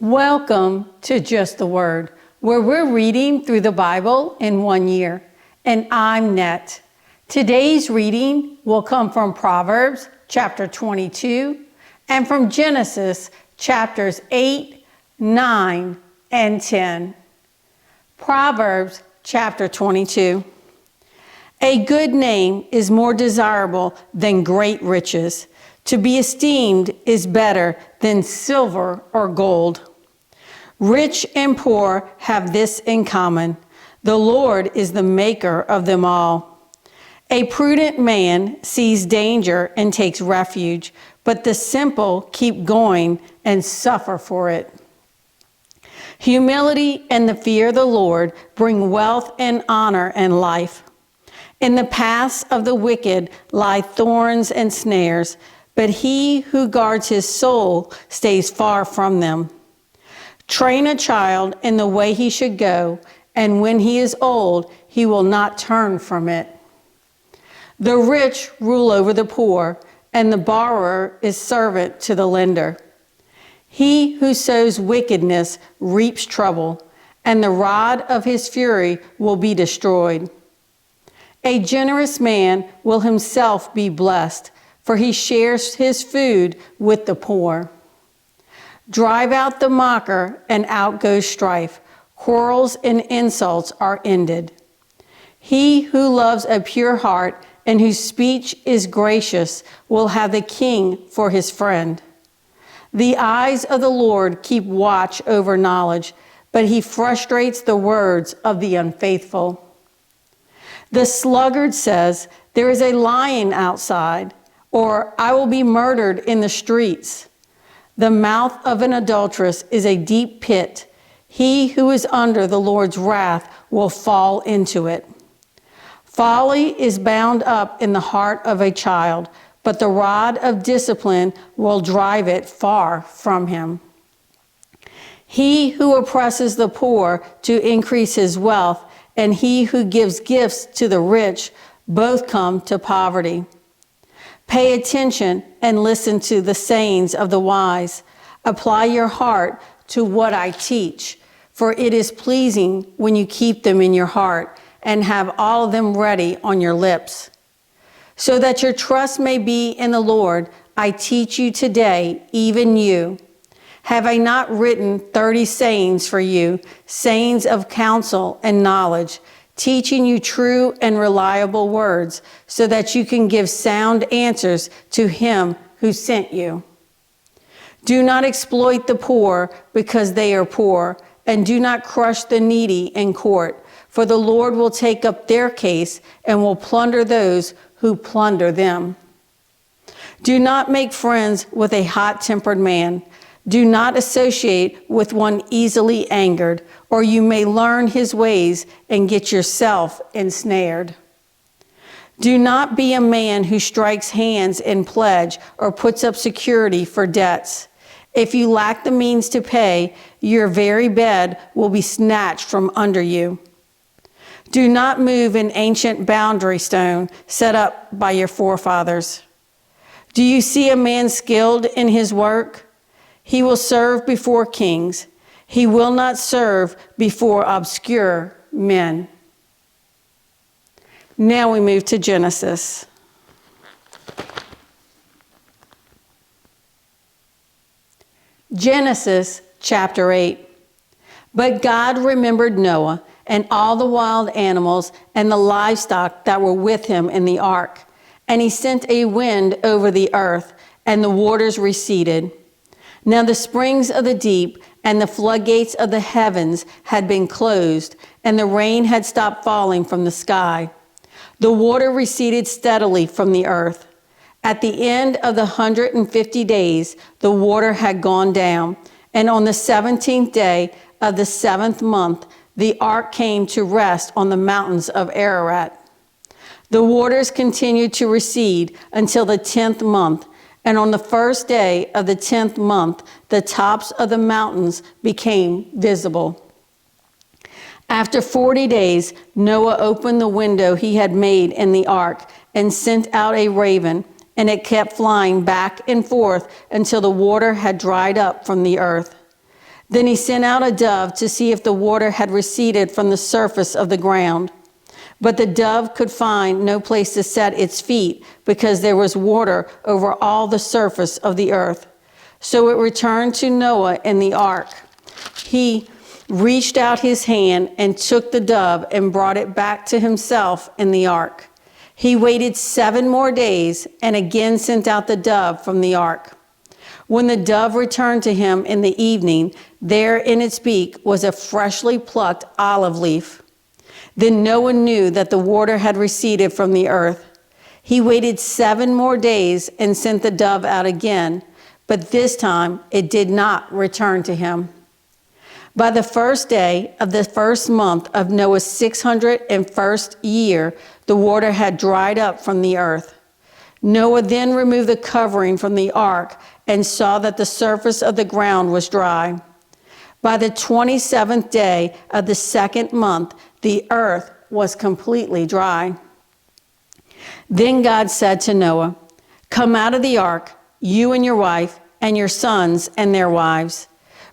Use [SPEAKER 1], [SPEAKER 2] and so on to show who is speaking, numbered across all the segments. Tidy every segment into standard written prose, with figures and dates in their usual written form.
[SPEAKER 1] Welcome to Just the Word, where we're reading through the Bible in 1 year. And I'm Net. Today's reading will come from Proverbs chapter 22 and from Genesis chapters 8, 9, and 10. Proverbs chapter 22. A good name is more desirable than great riches. To be esteemed is better than silver or gold. Rich and poor have this in common: the Lord is the maker of them all. A prudent man sees danger and takes refuge, but the simple keep going and suffer for it. Humility and the fear of the Lord bring wealth and honor and life. In the paths of the wicked lie thorns and snares, but he who guards his soul stays far from them. Train a child in the way he should go, and when he is old, he will not turn from it. The rich rule over the poor, and the borrower is servant to the lender. He who sows wickedness reaps trouble, and the rod of his fury will be destroyed. A generous man will himself be blessed, for he shares his food with the poor. Drive out the mocker, and out goes strife. Quarrels and insults are ended. He who loves a pure heart and whose speech is gracious will have the king for his friend. The eyes of the Lord keep watch over knowledge, but he frustrates the words of the unfaithful. The sluggard says, "There is a lion outside," or "I will be murdered in the streets." The mouth of an adulteress is a deep pit. He who is under the Lord's wrath will fall into it. Folly is bound up in the heart of a child, but the rod of discipline will drive it far from him. He who oppresses the poor to increase his wealth, and he who gives gifts to the rich, both come to poverty. Pay attention and listen to the sayings of the wise. Apply your heart to what I teach, for it is pleasing when you keep them in your heart and have all of them ready on your lips. So that your trust may be in the Lord, I teach you today, even you. Have I not written 30 sayings for you, sayings of counsel and knowledge, teaching you true and reliable words, so that you can give sound answers to him who sent you? Do not exploit the poor because they are poor, and do not crush the needy in court, for the Lord will take up their case and will plunder those who plunder them. Do not make friends with a hot-tempered man. Do not associate with one easily angered, or you may learn his ways and get yourself ensnared. Do not be a man who strikes hands in pledge or puts up security for debts. If you lack the means to pay, your very bed will be snatched from under you. Do not move an ancient boundary stone set up by your forefathers. Do you see a man skilled in his work? He will serve before kings. He will not serve before obscure men. Now we move to Genesis. Genesis chapter 8. But God remembered Noah and all the wild animals and the livestock that were with him in the ark. And he sent a wind over the earth, and the waters receded. Now the springs of the deep and the floodgates of the heavens had been closed, and the rain had stopped falling from the sky. The water receded steadily from the earth. At the end of the 150 days, the water had gone down, and on the 17th day of the 7th month, the ark came to rest on the mountains of Ararat. The waters continued to recede until the 10th month, and on the first day of the 10th month, the tops of the mountains became visible. After 40 days, Noah opened the window he had made in the ark and sent out a raven, and it kept flying back and forth until the water had dried up from the earth. Then he sent out a dove to see if the water had receded from the surface of the ground. But the dove could find no place to set its feet because there was water over all the surface of the earth. So it returned to Noah in the ark. He reached out his hand and took the dove and brought it back to himself in the ark. He waited 7 more days and again sent out the dove from the ark. When the dove returned to him in the evening, there in its beak was a freshly plucked olive leaf. Then Noah knew that the water had receded from the earth. He waited 7 more days and sent the dove out again, but this time it did not return to him. By the first day of the first month of Noah's 601st year, the water had dried up from the earth. Noah then removed the covering from the ark and saw that the surface of the ground was dry. By the 27th day of the second month, the earth was completely dry. Then God said to Noah, "Come out of the ark, you and your wife, and your sons and their wives.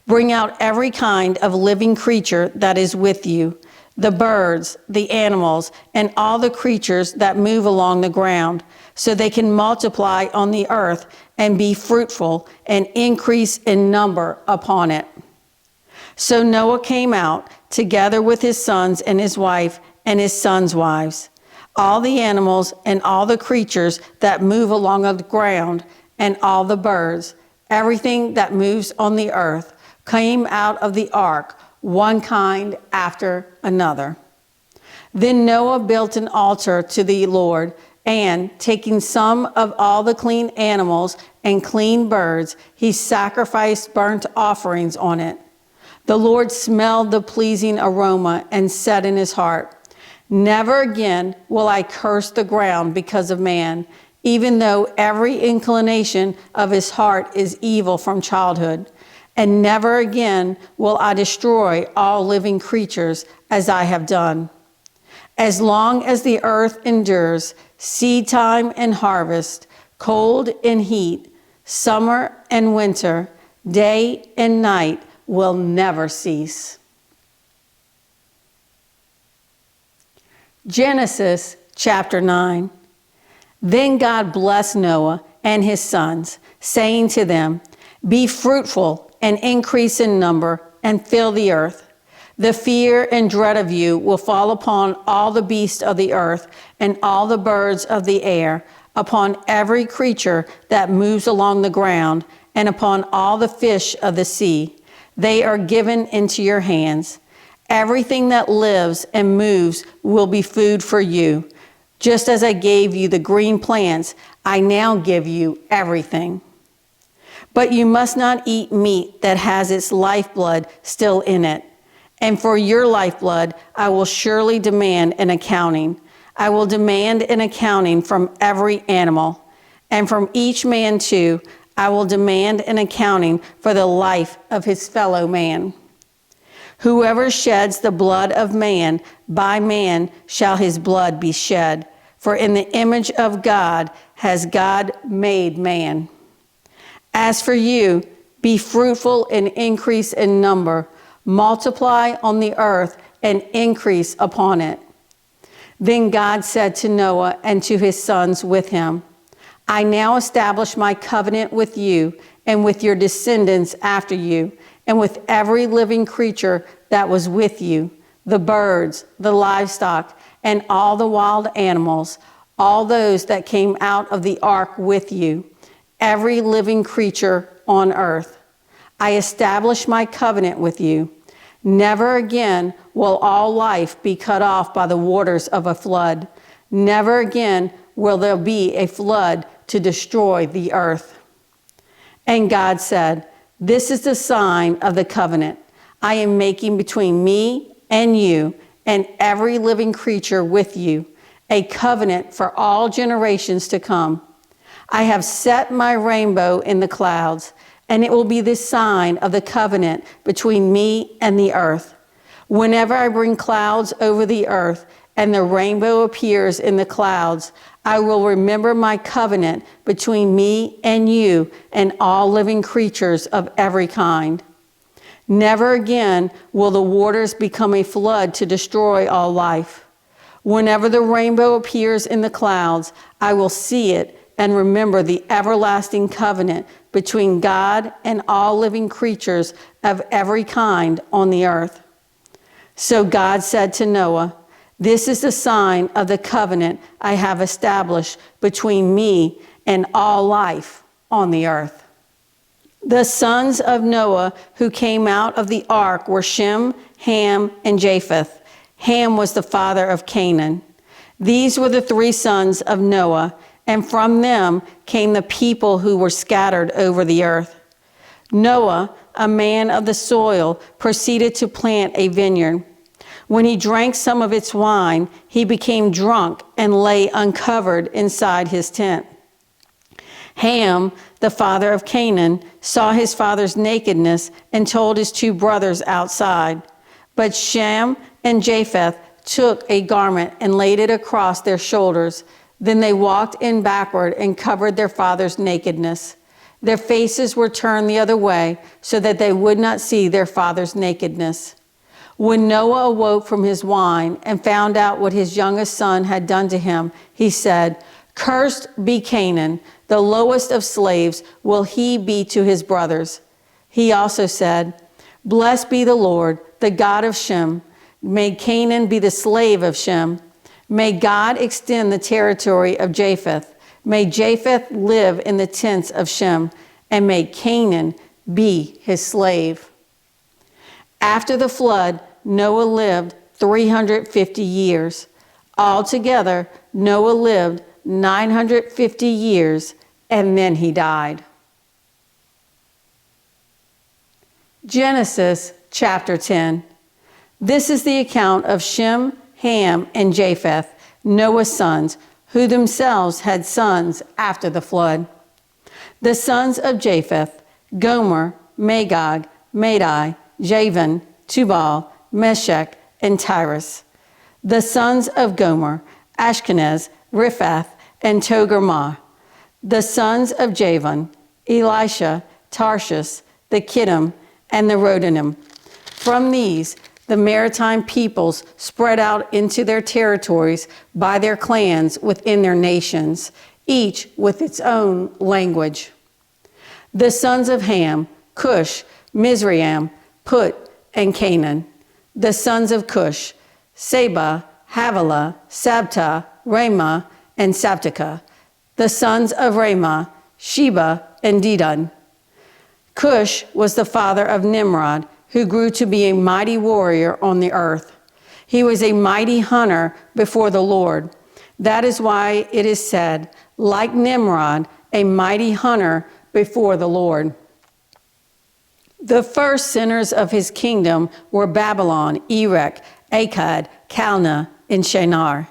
[SPEAKER 1] Bring out every kind of living creature that is with you, the birds, the animals, and all the creatures that move along the ground, so they can multiply on the earth and be fruitful and increase in number upon it." So Noah came out, together with his sons and his wife and his sons' wives, all the animals and all the creatures that move along the ground, and all the birds, everything that moves on the earth, came out of the ark, one kind after another. Then Noah built an altar to the Lord, and taking some of all the clean animals and clean birds, he sacrificed burnt offerings on it. The Lord smelled the pleasing aroma and said in his heart, "Never again will I curse the ground because of man, even though every inclination of his heart is evil from childhood. And never again will I destroy all living creatures as I have done. As long as the earth endures, seed time and harvest, cold and heat, summer and winter, day and night will never cease." Genesis chapter 9. Then God blessed Noah and his sons, saying to them, "Be fruitful and increase in number and fill the earth. The fear and dread of you will fall upon all the beasts of the earth and all the birds of the air, upon every creature that moves along the ground, and upon all the fish of the sea. They are given into your hands. Everything that lives and moves will be food for you. Just as I gave you the green plants, I now give you everything. But you must not eat meat that has its lifeblood still in it. And for your lifeblood, I will surely demand an accounting. I will demand an accounting from every animal. And from each man too, I will demand an accounting for the life of his fellow man. Whoever sheds the blood of man, by man shall his blood be shed. For in the image of God has God made man. As for you, be fruitful and increase in number. Multiply on the earth and increase upon it." Then God said to Noah and to his sons with him, "I now establish my covenant with you and with your descendants after you, and with every living creature that was with you, the birds, the livestock, and all the wild animals, all those that came out of the ark with you, every living creature on earth. I establish my covenant with you. Never again will all life be cut off by the waters of a flood. Never again will there be a flood to destroy the earth." And God said, "This is the sign of the covenant I am making between me and you and every living creature with you, a covenant for all generations to come. I have set my rainbow in the clouds, and it will be the sign of the covenant between me and the earth. Whenever I bring clouds over the earth and the rainbow appears in the clouds, I will remember my covenant between me and you and all living creatures of every kind. Never again will the waters become a flood to destroy all life. Whenever the rainbow appears in the clouds, I will see it and remember the everlasting covenant between God and all living creatures of every kind on the earth. So God said to Noah, "This is the sign of the covenant I have established between me and all life on the earth." The sons of Noah who came out of the ark were Shem, Ham, and Japheth. Ham was the father of Canaan. These were the three sons of Noah, and from them came the people who were scattered over the earth. Noah, a man of the soil, proceeded to plant a vineyard. When he drank some of its wine, he became drunk and lay uncovered inside his tent. Ham, the father of Canaan, saw his father's nakedness and told his two brothers outside. But Shem and Japheth took a garment and laid it across their shoulders. Then they walked in backward and covered their father's nakedness. Their faces were turned the other way so that they would not see their father's nakedness. When Noah awoke from his wine and found out what his youngest son had done to him, he said, "Cursed be Canaan, the lowest of slaves will he be to his brothers." He also said, "Blessed be the Lord, the God of Shem. May Canaan be the slave of Shem. May God extend the territory of Japheth. May Japheth live in the tents of Shem, and may Canaan be his slave." After the flood, Noah lived 350 years. Altogether, Noah lived 950 years, and then he died. Genesis chapter 10. This is the account of Shem, Ham, and Japheth, Noah's sons, who themselves had sons after the flood. The sons of Japheth: Gomer, Magog, Madai, Javan, Tubal, Meshech, and Tyrus. The sons of Gomer: Ashkenaz, Riphath, and Togarmah. The sons of Javan: Elisha, Tarshish, the Kittim, and the Rodanim. From these, the maritime peoples spread out into their territories by their clans within their nations, each with its own language. The sons of Ham: Cush, Mizraim, Put, and Canaan. The sons of Cush: Seba, Havilah, Sabta, Ramah, and Sabteka. The sons of Ramah: Sheba and Dedan. Cush was the father of Nimrod, who grew to be a mighty warrior on the earth. He was a mighty hunter before the Lord. That is why it is said, like Nimrod, a mighty hunter before the Lord. The first sinners of his kingdom were Babylon, Erech, Akkad, Calneh, and Shinar.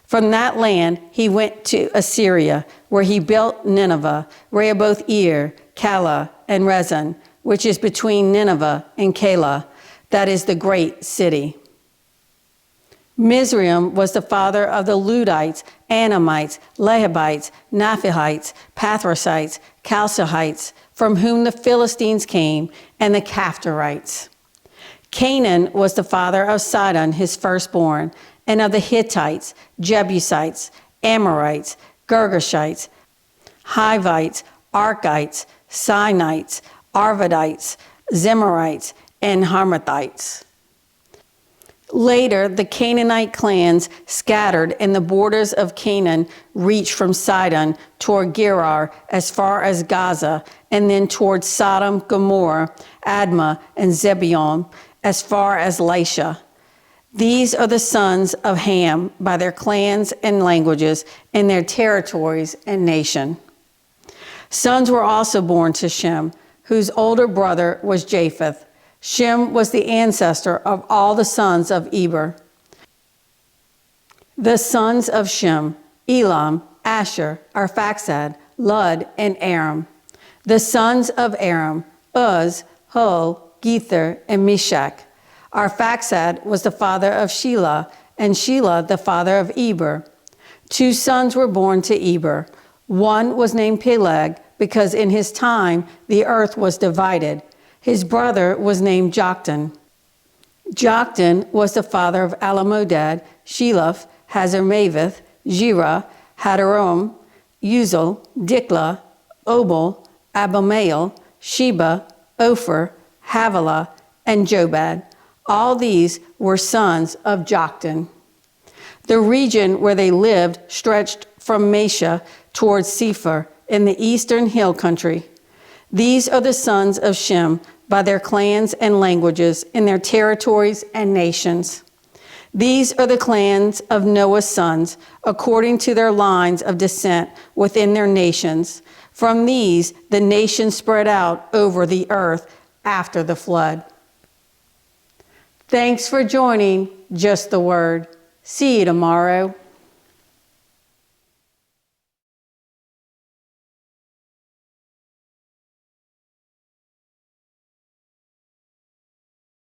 [SPEAKER 1] From that land he went to Assyria, where he built Nineveh, Rehoboth-ir, Calah, and Rezin, which is between Nineveh and Calah, that is the great city. Mizraim was the father of the Ludites, Anamites, Lehabites, Naphihites, Pathrusites, Chalcihites, from whom the Philistines came, and the Caphtorites. Canaan was the father of Sidon, his firstborn, and of the Hittites, Jebusites, Amorites, Girgashites, Hivites, Archites, Sinites, Arvadites, Zemarites, and Harmathites. Later, the Canaanite clans scattered, and the borders of Canaan reached from Sidon toward Gerar as far as Gaza, and then toward Sodom, Gomorrah, Admah, and Zebulun as far as Laishah. These are the sons of Ham by their clans and languages, and their territories and nation. Sons were also born to Shem, whose older brother was Japheth. Shem was the ancestor of all the sons of Eber. The sons of Shem: Elam, Asher, Arphaxad, Lud, and Aram. The sons of Aram: Uz, Hul, Gether, and Meshach. Arphaxad was the father of Shelah, and Shelah the father of Eber. 2 sons were born to Eber. One was named Peleg, because in his time the earth was divided. His brother was named Joktan. Joktan was the father of Alamodad, Sheleph, Hazarmaveth, Jirah, Hadarom, Uzal, Diklah, Obal, Abimael, Sheba, Ophir, Havilah, and Jobad. All these were sons of Joktan. The region where they lived stretched from Mesha towards Sephir in the eastern hill country. These are the sons of Shem by their clans and languages in their territories and nations. These are the clans of Noah's sons, according to their lines of descent within their nations. From these, the nations spread out over the earth after the flood. Thanks for joining Just the Word. See you tomorrow.